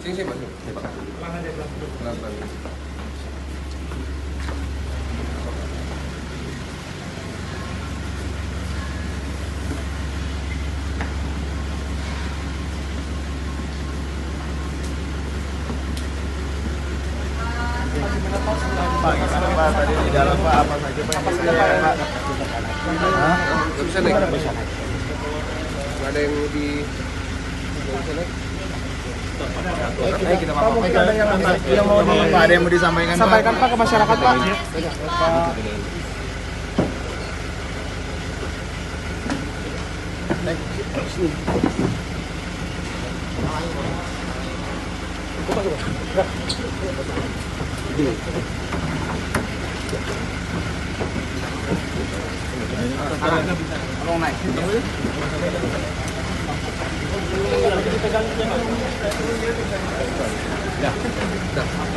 Sini Pak. Pelan-pelan. Pak, gimana Pak tadi di dalam Pak apa saja Pak? Nggak bisa naik. Nggak ada yang di. Nggak bisa naik. Ayo kita Pak, mungkin ada yang mau Pak, ada yang mau disampaikan Pak? Sampaikan Pak ke masyarakat Pak. Tolong naik.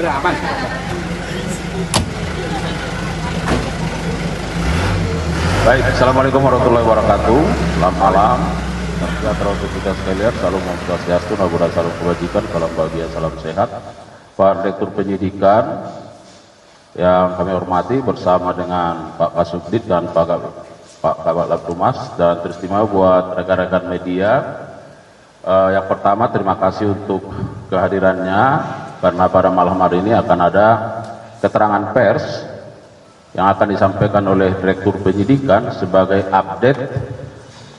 Udah aman. Baik, Assalamualaikum warahmatullahi wabarakatuh. Selamat malam. Salam sejahtera untuk kita sekalian. Salam Om Swastiastu, Namo salam kebajikan, salam bahagia, salam sehat. Pak Direktur Penyidikan yang kami hormati bersama dengan Pak Kasubdit dan Pak Kabak Labdumas, dan teristimewa buat rekan-rekan media. Yang pertama, terima kasih untuk kehadirannya karena pada malam hari ini akan ada keterangan pers yang akan disampaikan oleh Direktur Penyidikan sebagai update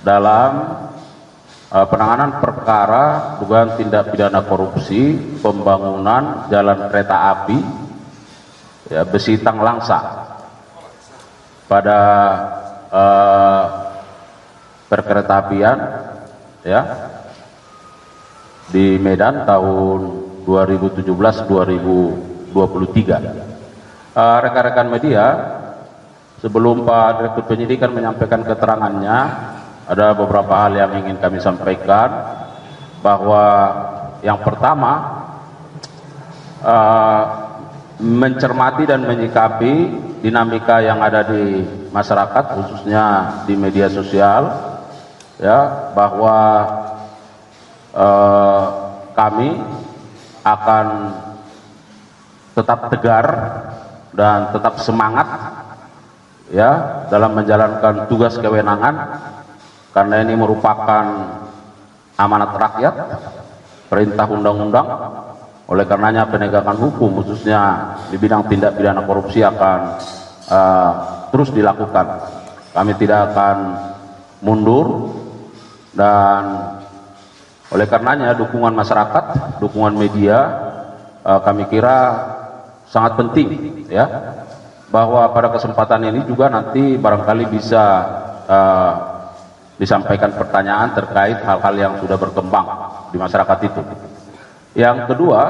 dalam penanganan perkara dugaan tindak pidana korupsi pembangunan jalan kereta api ya, Besitang Langsa pada perkeretaapian ya di Medan tahun 2017-2023. Rekan-rekan media, sebelum Pak Direktur Penyidikan menyampaikan keterangannya, ada beberapa hal yang ingin kami sampaikan. Bahwa yang pertama, mencermati dan menyikapi dinamika yang ada di masyarakat, khususnya di media sosial, ya, bahwa kami akan tetap tegar dan tetap semangat ya dalam menjalankan tugas kewenangan, karena ini merupakan amanat rakyat, perintah undang-undang. Oleh karenanya penegakan hukum khususnya di bidang tindak pidana korupsi akan terus dilakukan. Kami tidak akan mundur, dan oleh karenanya dukungan masyarakat, dukungan media kami kira sangat penting ya, bahwa pada kesempatan ini juga nanti barangkali bisa disampaikan pertanyaan terkait hal-hal yang sudah berkembang di masyarakat itu. Yang kedua,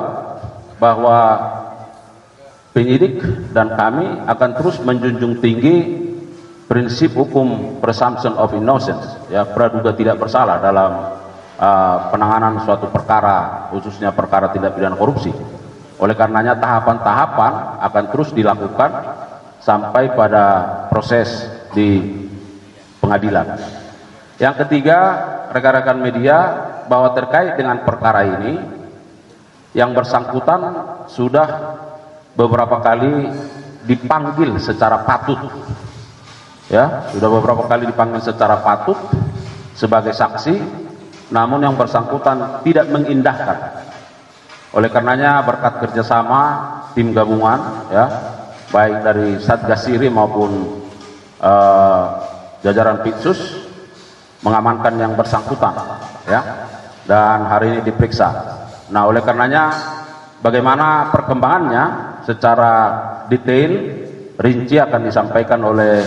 bahwa penyidik dan kami akan terus menjunjung tinggi prinsip hukum presumption of innocence ya, praduga tidak bersalah dalam penanganan suatu perkara, khususnya perkara tindak pidana korupsi. Oleh karenanya tahapan-tahapan akan terus dilakukan sampai pada proses di pengadilan. Yang ketiga, rekan-rekan media, bahwa terkait dengan perkara ini, yang bersangkutan sudah beberapa kali dipanggil secara patut, ya, sudah beberapa kali dipanggil secara patut sebagai saksi, namun yang bersangkutan tidak mengindahkan. Oleh karenanya berkat kerjasama tim gabungan ya, baik dari Satgas Siri maupun jajaran Pitsus, mengamankan yang bersangkutan ya, dan hari ini diperiksa. Nah, oleh karenanya bagaimana perkembangannya secara detail rinci akan disampaikan oleh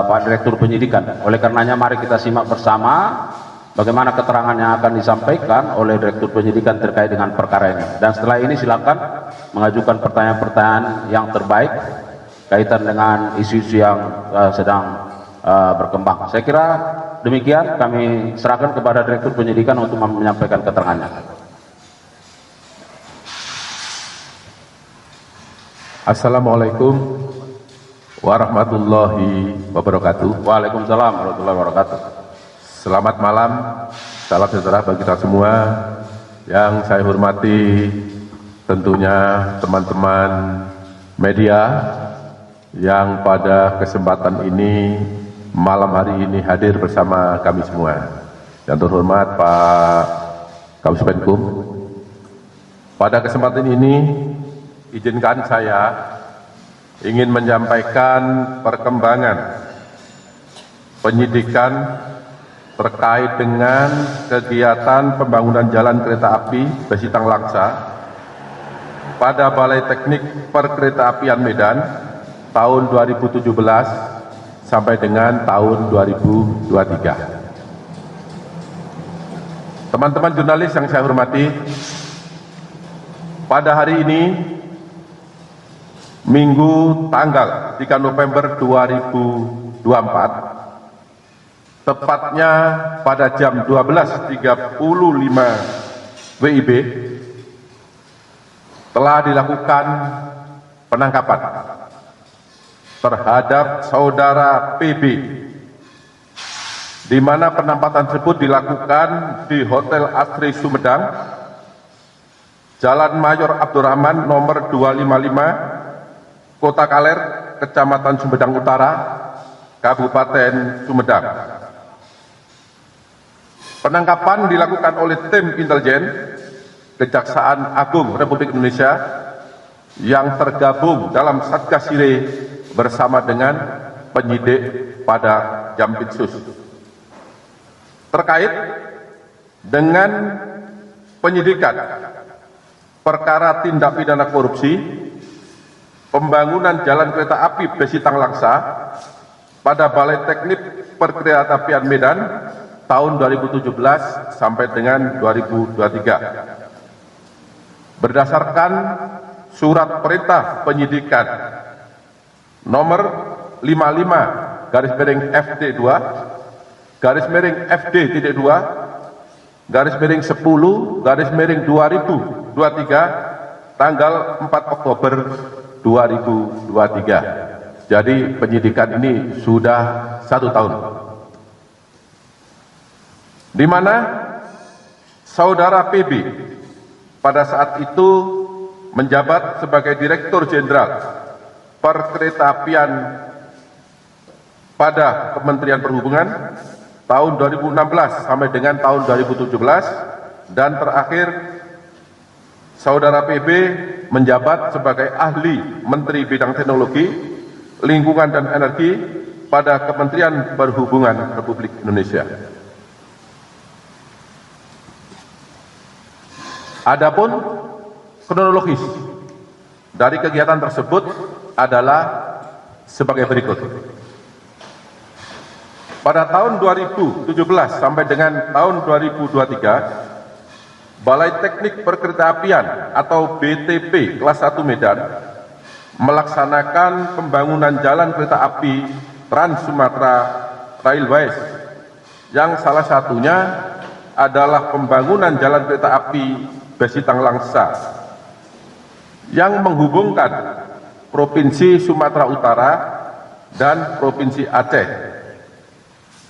Pak Direktur Penyidikan. Oleh karenanya mari kita simak bersama bagaimana keterangan yang akan disampaikan oleh Direktur Penyidikan terkait dengan perkara ini. Dan setelah ini silakan mengajukan pertanyaan-pertanyaan yang terbaik kaitan dengan isu-isu yang sedang berkembang. Saya kira demikian, kami serahkan kepada Direktur Penyidikan untuk menyampaikan keterangannya. Assalamualaikum warahmatullahi wabarakatuh. Waalaikumsalam warahmatullahi wabarakatuh. Selamat malam, salam sejahtera bagi kita semua. Yang saya hormati tentunya teman-teman media yang pada kesempatan ini, malam hari ini hadir bersama kami semua. Yang terhormat Pak Kabus Penkum, pada kesempatan ini izinkan saya ingin menyampaikan perkembangan penyidikan terkait dengan kegiatan pembangunan jalan kereta api Besitang Langsa pada Balai Teknik Perkeretaapian Medan tahun 2017 sampai dengan tahun 2023. Teman-teman jurnalis yang saya hormati, pada hari ini Minggu tanggal 3 November 2024, tepatnya pada jam 12.35 WIB, telah dilakukan penangkapan terhadap saudara PB, di mana penangkapan tersebut dilakukan di Hotel Asri Sumedang, Jalan Mayor Abdurrahman nomor 255, Kota Kaler, Kecamatan Sumedang Utara, Kabupaten Sumedang. Penangkapan dilakukan oleh tim intelijen Kejaksaan Agung Republik Indonesia yang tergabung dalam Satgas Sire bersama dengan penyidik pada Jampitsus. Terkait dengan penyidikan perkara tindak pidana korupsi pembangunan jalan kereta api Besitang Langsa pada Balai Teknik Perkeretaapian Medan tahun 2017 sampai dengan 2023. Berdasarkan surat perintah penyidikan nomor 55 garis miring FD2 garis miring FD.2 garis miring 10 garis miring 2023 tanggal 4 Oktober 2023. Jadi penyidikan ini sudah 1 tahun, di mana saudara PB pada saat itu menjabat sebagai Direktur Jenderal Perkeretaapian pada Kementerian Perhubungan tahun 2016 sampai dengan tahun 2017, dan terakhir saudara PB menjabat sebagai ahli Menteri Bidang Teknologi, Lingkungan dan Energi pada Kementerian Perhubungan Republik Indonesia. Adapun kronologis dari kegiatan tersebut adalah sebagai berikut. Pada tahun 2017 sampai dengan tahun 2023, Balai Teknik Perkeretaapian atau BTP kelas 1 Medan melaksanakan pembangunan jalan kereta api Trans Sumatera Railways, yang salah satunya adalah pembangunan jalan kereta api Besitang Langsa yang menghubungkan Provinsi Sumatera Utara dan Provinsi Aceh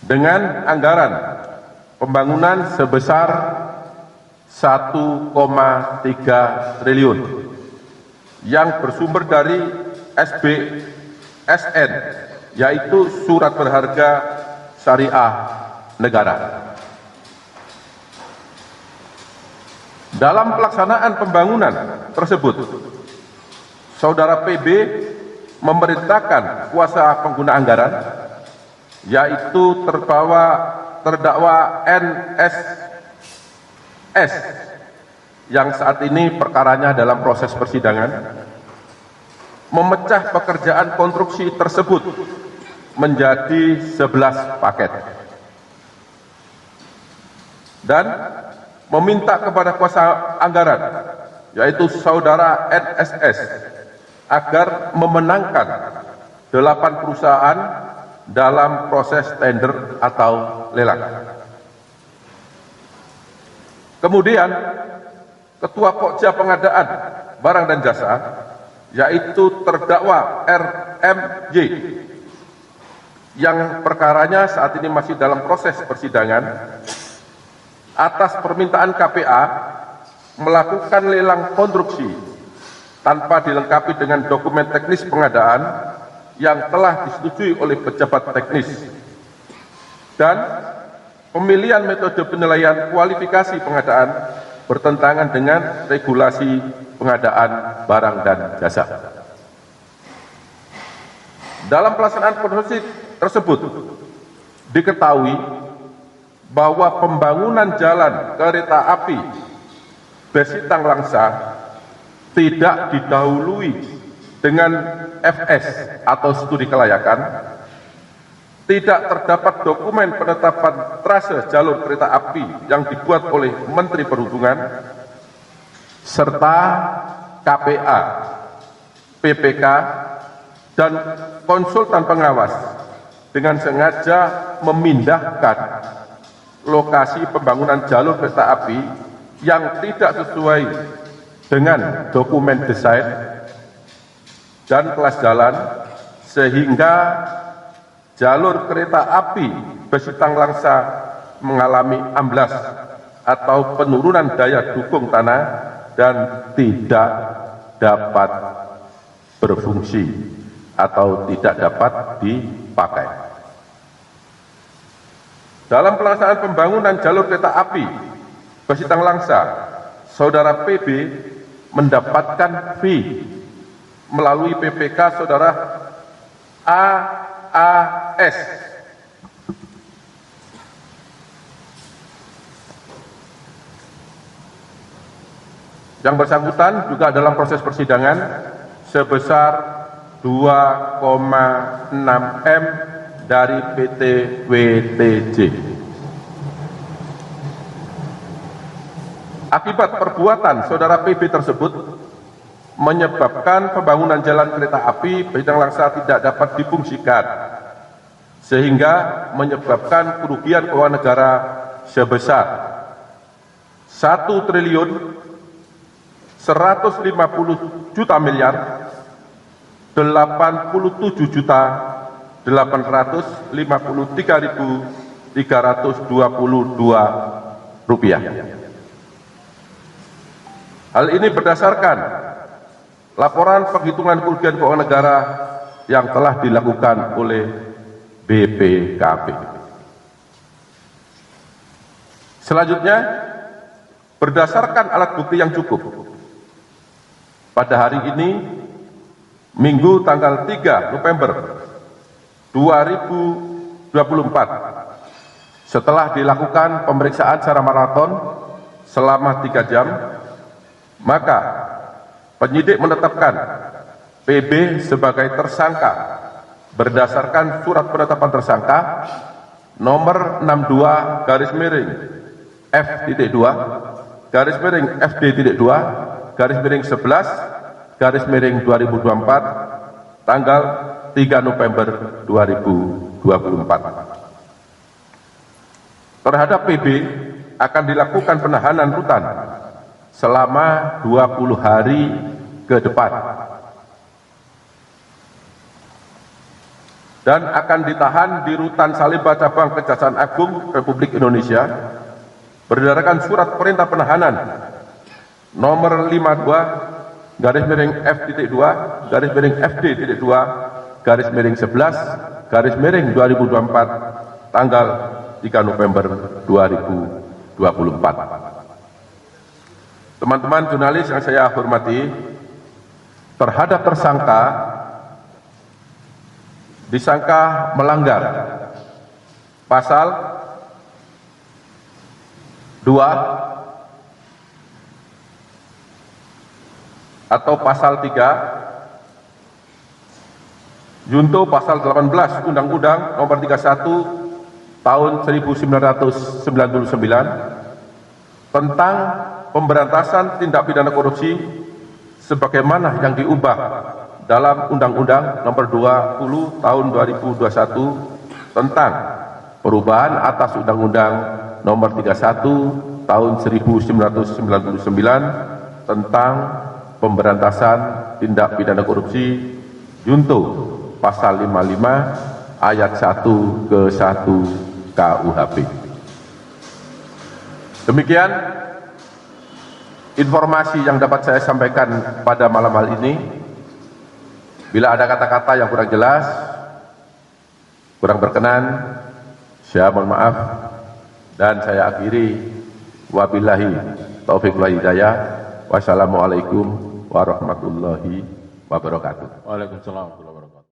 dengan anggaran pembangunan sebesar 1,3 triliun yang bersumber dari SBSN, yaitu Surat Berharga Syariah Negara. Dalam pelaksanaan pembangunan tersebut, saudara PB memerintahkan kuasa pengguna anggaran, yaitu terdakwa NSS yang saat ini perkaranya dalam proses persidangan, memecah pekerjaan konstruksi tersebut menjadi 11 paket dan meminta kepada kuasa anggaran, yaitu saudara NSS, agar memenangkan 8 perusahaan dalam proses tender atau lelang. Kemudian Ketua Pokja Pengadaan Barang dan Jasa, yaitu terdakwa RMY, yang perkaranya saat ini masih dalam proses persidangan, atas permintaan KPA melakukan lelang konstruksi tanpa dilengkapi dengan dokumen teknis pengadaan yang telah disetujui oleh pejabat teknis, dan pemilihan metode penilaian kualifikasi pengadaan bertentangan dengan regulasi pengadaan barang dan jasa. Dalam pelaksanaan konstruksi tersebut diketahui bahwa pembangunan jalan kereta api Besitang Langsa tidak didahului dengan FS atau studi kelayakan, tidak terdapat dokumen penetapan trase jalur kereta api yang dibuat oleh Menteri Perhubungan, serta KPA, PPK, dan konsultan pengawas dengan sengaja memindahkan lokasi pembangunan jalur kereta api yang tidak sesuai dengan dokumen desain dan kelas jalan, sehingga jalur kereta api Besitang Langsa mengalami amblas atau penurunan daya dukung tanah dan tidak dapat berfungsi atau tidak dapat dipakai. Dalam pelaksanaan pembangunan jalur kereta api Besitang Langsa, Saudara PB mendapatkan fee melalui PPK Saudara AAS yang bersangkutan juga dalam proses persidangan sebesar 2,6 M dari PT WTJ. Akibat perbuatan Saudara PB tersebut menyebabkan pembangunan jalan kereta api Besitang Langsa tidak dapat difungsikan, sehingga menyebabkan kerugian keuangan negara sebesar 1.150 juta miliar 87.853.322 rupiah. Hal ini berdasarkan laporan penghitungan kerugian keuangan negara yang telah dilakukan oleh BPKP. Selanjutnya, berdasarkan alat bukti yang cukup, pada hari ini, Minggu tanggal 3 November 2024, setelah dilakukan pemeriksaan secara maraton selama 3 jam, maka penyidik menetapkan PB sebagai tersangka berdasarkan surat penetapan tersangka nomor 62 garis miring F.2 garis miring FD.2 garis miring 11 garis miring 2024 tanggal 3 November 2024. Terhadap PB akan dilakukan penahanan rutan selama 20 hari ke depan dan akan ditahan di Rutan Salemba Cabang Kejaksaan Agung Republik Indonesia berdasarkan surat perintah penahanan nomor 52 garis miring F.2 garis miring FD.2 garis miring 11 garis miring 2024 tanggal 3 November 2024. Teman-teman jurnalis yang saya hormati, terhadap tersangka disangka melanggar pasal 2 atau pasal 3 junto pasal 18 Undang-Undang Nomor 31 Tahun 1999 tentang pemberantasan tindak pidana korupsi sebagaimana yang diubah dalam Undang-Undang Nomor 20 Tahun 2021 tentang perubahan atas Undang-Undang Nomor 31 Tahun 1999 tentang pemberantasan tindak pidana korupsi junto pasal 55 ayat 1 ke 1 KUHP. Demikian informasi yang dapat saya sampaikan pada malam hari ini. Bila ada kata-kata yang kurang jelas, kurang berkenan, saya mohon maaf dan saya akhiri. Wabillahi taufiq wal hidayah. Wassalamualaikum warahmatullahi wabarakatuh. Waalaikumsalam warahmatullahi wabarakatuh.